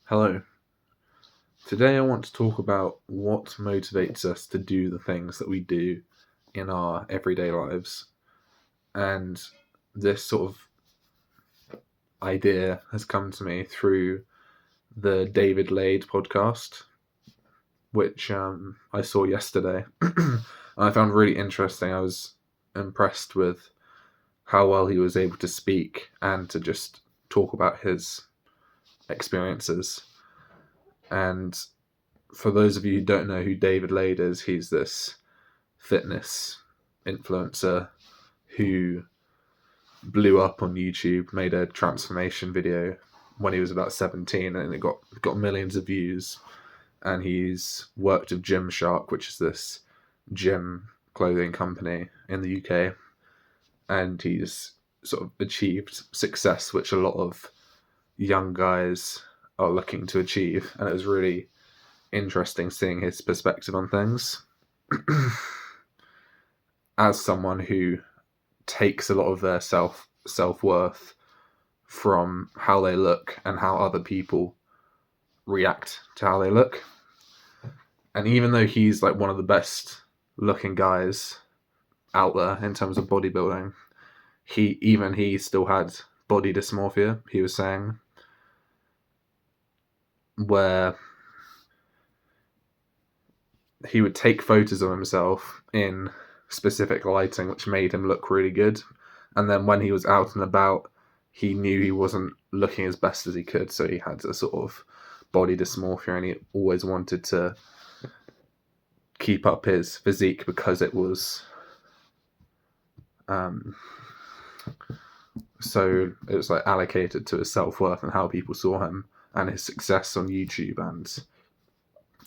Hello. Today I want to talk about what motivates us to do the things that we do in our everyday lives. And this sort of idea has come to me through the David Lade podcast, which I saw yesterday. And I found really interesting. I was impressed with how well he was able to speak and to just talk about his experiences. And for those of you who don't know who David Lade is, he's this fitness influencer who blew up on YouTube, made a transformation video when he was about 17, and it got millions of views. And he's worked with Gymshark, which is this gym clothing company in the UK, and he's sort of achieved success, which a lot of young guys are looking to achieve. And it was really interesting seeing his perspective on things. As someone who takes a lot of their self-worth from how they look and how other people react to how they look. And even though he's like one of the best looking guys out there in terms of bodybuilding, he still had body dysmorphia, he was saying, where he would take photos of himself in specific lighting which made him look really good, and then when he was out and about he knew he wasn't looking as best as he could, so he had a sort of body dysmorphia, and he always wanted to keep up his physique because it was so it was like allocated to his self-worth and how people saw him and his success on YouTube and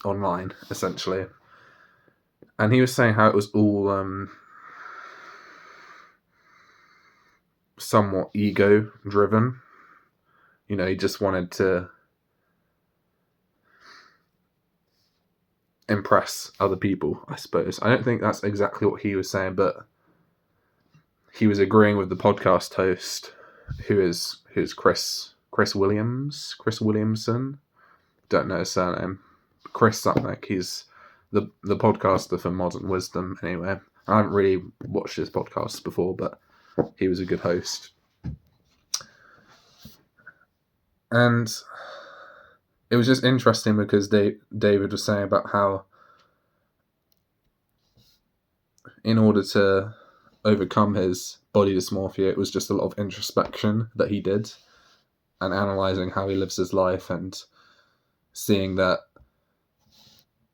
online, essentially. And he was saying how it was all somewhat ego driven. You know, he just wanted to impress other people, I suppose. I don't think that's exactly what he was saying, but he was agreeing with the podcast host, who's Chris Williamson. Don't know his surname. Chris something. He's the podcaster for Modern Wisdom. Anyway, I haven't really watched his podcast before, but he was a good host. And it was just interesting because David was saying about how in order to overcome his body dysmorphia, it was just a lot of introspection that he did and analysing how he lives his life and seeing that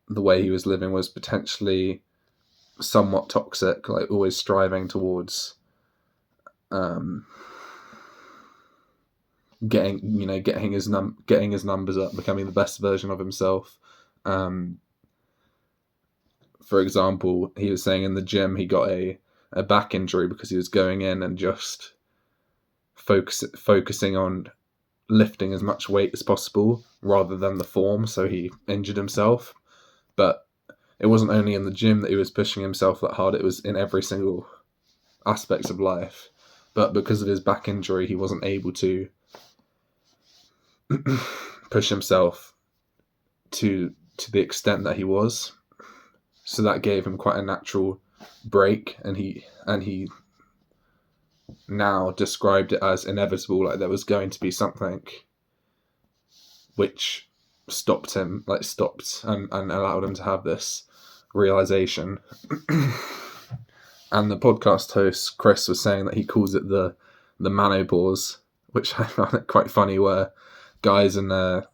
the way he was living was potentially somewhat toxic, like always striving towards getting his numbers up, becoming the best version of himself. For example, he was saying in the gym he got a back injury because he was going in and just focusing on lifting as much weight as possible rather than the form, so he injured himself. But it wasn't only in the gym that he was pushing himself that hard, it was in every single aspect of life. But because of his back injury, he wasn't able to push himself to the extent that he was. So that gave him quite a natural break, and he now described it as inevitable, like there was going to be something which stopped him, and allowed him to have this realization. And the podcast host, Chris, was saying that he calls it the manopause, which I found it quite funny, where guys in their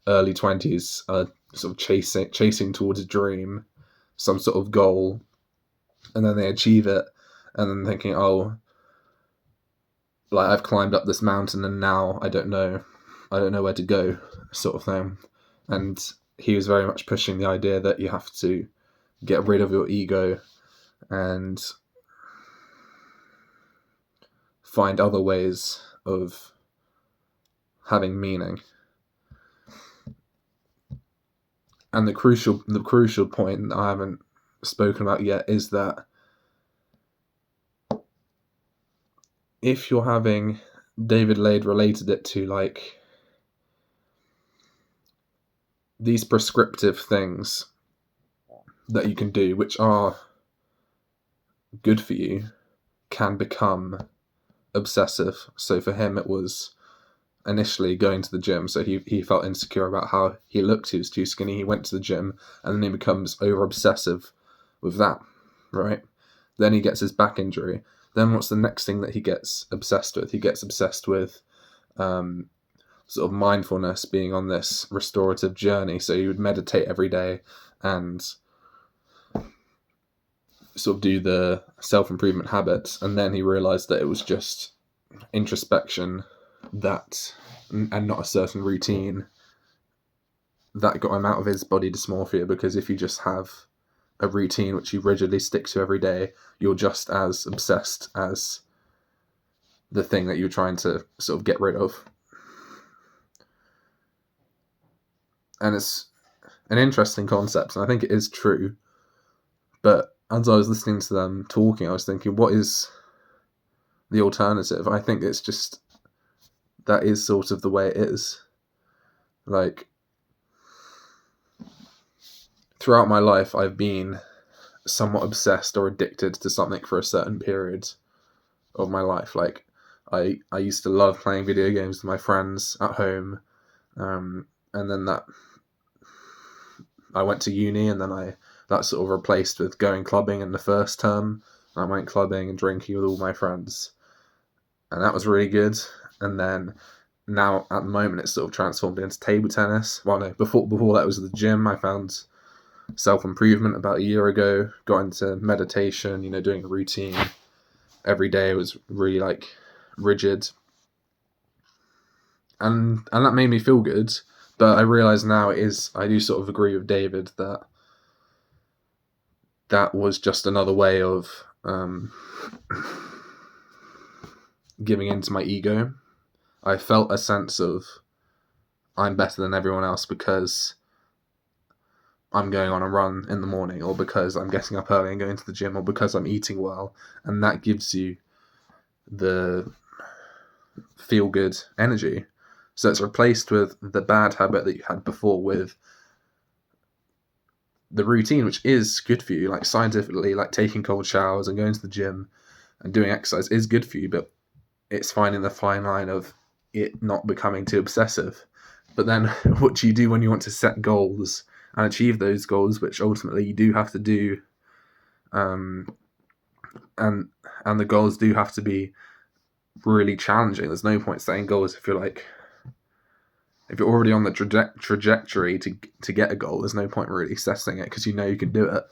early 20s are sort of chasing towards a dream, some sort of goal, and then they achieve it, and then thinking, oh, like I've climbed up this mountain and now I don't know where to go, sort of thing. And he was very much pushing the idea that you have to get rid of your ego and find other ways of having meaning. And the crucial point that I haven't spoken about yet is that if you're having, David Lade related it to like these prescriptive things that you can do, which are good for you, can become obsessive. So for him, it was initially going to the gym. So he felt insecure about how he looked. He was too skinny. He went to the gym, and then he becomes over obsessive with that, right? Then he gets his back injury. Then what's the next thing that he gets obsessed with? He gets obsessed with sort of mindfulness, being on this restorative journey. So he would meditate every day and sort of do the self-improvement habits. And then he realized that it was just introspection and not a certain routine that got him out of his body dysmorphia, because if you just have a routine which you rigidly stick to every day, you're just as obsessed as the thing that you're trying to sort of get rid of. And it's an interesting concept, and I think it is true. But as I was listening to them talking, I was thinking, what is the alternative? I think it's just, that is sort of the way it is. Like, throughout my life, I've been somewhat obsessed or addicted to something for a certain period of my life. Like, I used to love playing video games with my friends at home, and then that I went to uni, and then that sort of replaced with going clubbing in the first term. I went clubbing and drinking with all my friends, and that was really good. And then now at the moment it's sort of transformed into table tennis. Well, no, before that was the gym. I found self-improvement about a year ago, got into meditation, doing a routine every day. It was really like rigid, and that made me feel good. But I realise now I do sort of agree with David that was just another way of giving into my ego. I felt a sense of I'm better than everyone else because I'm going on a run in the morning, or because I'm getting up early and going to the gym, or because I'm eating well, and that gives you the feel-good energy. So it's replaced with the bad habit that you had before with the routine, which is good for you. Like, scientifically, like taking cold showers and going to the gym and doing exercise is good for you, but it's finding the fine line of it not becoming too obsessive. But then what do you do when you want to set goals and achieve those goals, which ultimately you do have to do, and the goals do have to be really challenging. There's no point setting goals if you're already on the trajectory to get a goal. There's no point really setting it, because you can do it.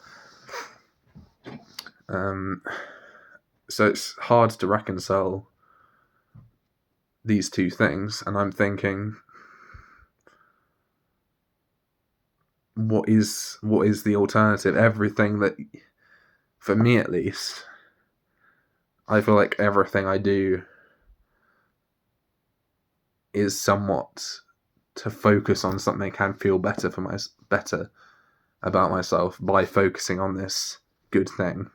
So it's hard to reconcile these two things, and I'm thinking, what is the alternative? Everything that, for me at least, I feel like everything I do is somewhat to focus on something and feel better about myself by focusing on this good thing.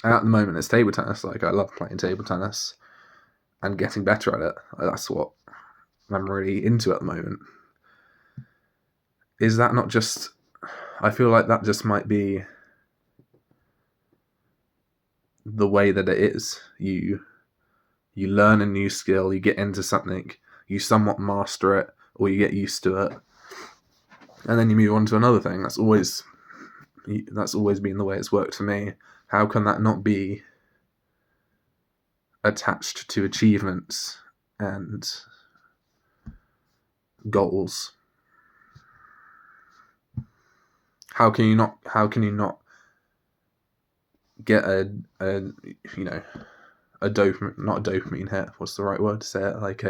And at the moment, it's table tennis. Like, I love playing table tennis and getting better at it. That's what I'm really into at the moment. Is that not just... I feel like that just might be the way that it is. You learn a new skill, you get into something, you somewhat master it, or you get used to it, and then you move on to another thing. That's always been the way it's worked for me. How can that not be attached to achievements and goals? How can you not get a dopamine, not a dopamine hit, what's the right word to say it, like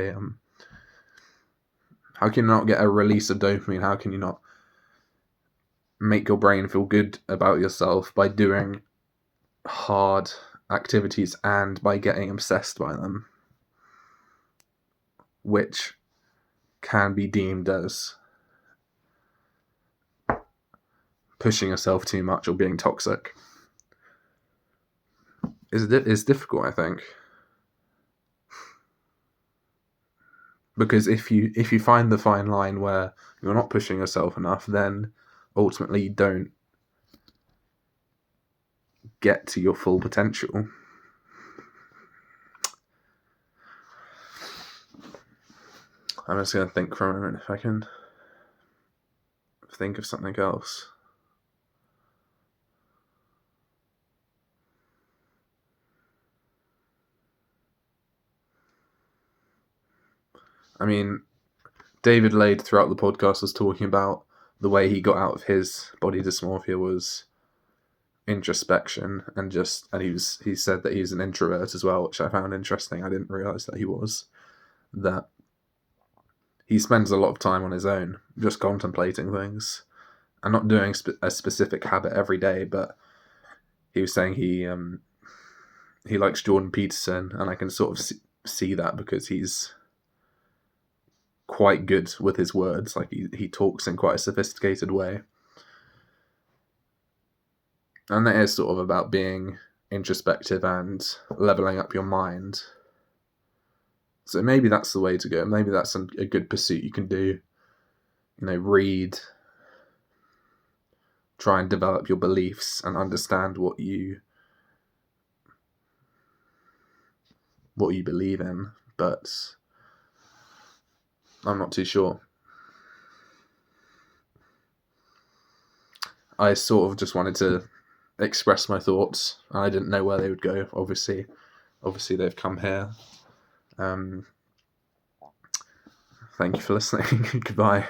how can you not get a release of dopamine? How can you not make your brain feel good about yourself by doing hard activities and by getting obsessed by them, which can be deemed as pushing yourself too much or being toxic? It's difficult, I think. Because if you find the fine line where you're not pushing yourself enough, then ultimately you don't get to your full potential. I'm just going to think for a moment if I can think of something else. I mean, David Lade throughout the podcast was talking about the way he got out of his body dysmorphia was introspection, and he said that he's an introvert as well, which I found interesting. I didn't realize that he was. That he spends a lot of time on his own, just contemplating things, and not doing a specific habit every day. But he was saying he likes Jordan Peterson, and I can sort of see that because he's quite good with his words. Like he talks in quite a sophisticated way. And that is sort of about being introspective and leveling up your mind. So maybe that's the way to go. Maybe that's a good pursuit you can do. Read, try and develop your beliefs and understand what you believe in. But I'm not too sure. I sort of just wanted to express my thoughts. I didn't know where they would go. Obviously they've come here. Thank you for listening. Goodbye.